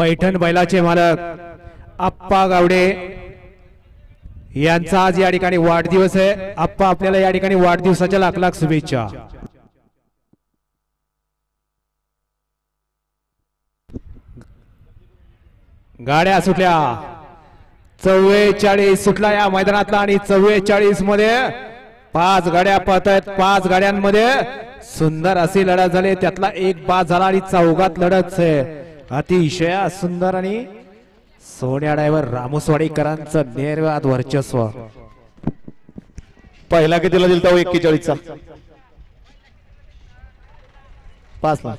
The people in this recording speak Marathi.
पैठण बैलाचे मालक आप्पा गावडे यांचा आज या ठिकाणी वाढदिवस आहे। आप्पा आपल्याला या ठिकाणी वाढदिवसाच्या लाख लाख शुभेच्छा। गाड्या सुटल्या 44 सुटला या मैदानातला आणि 44 मध्ये 5 गाड्या पळतायत। 5 गाड्यांमध्ये सुंदर अशी लढत झाली, त्यातला एक बाद झाला आणि चौघात लढत अतिशय सुंदर आणि सोन्या ड्रायव्हर रामोसवाडीकरांचं निर्वाद वर्चस्व। पहिला कितीला दिलता 41 चा 5 ला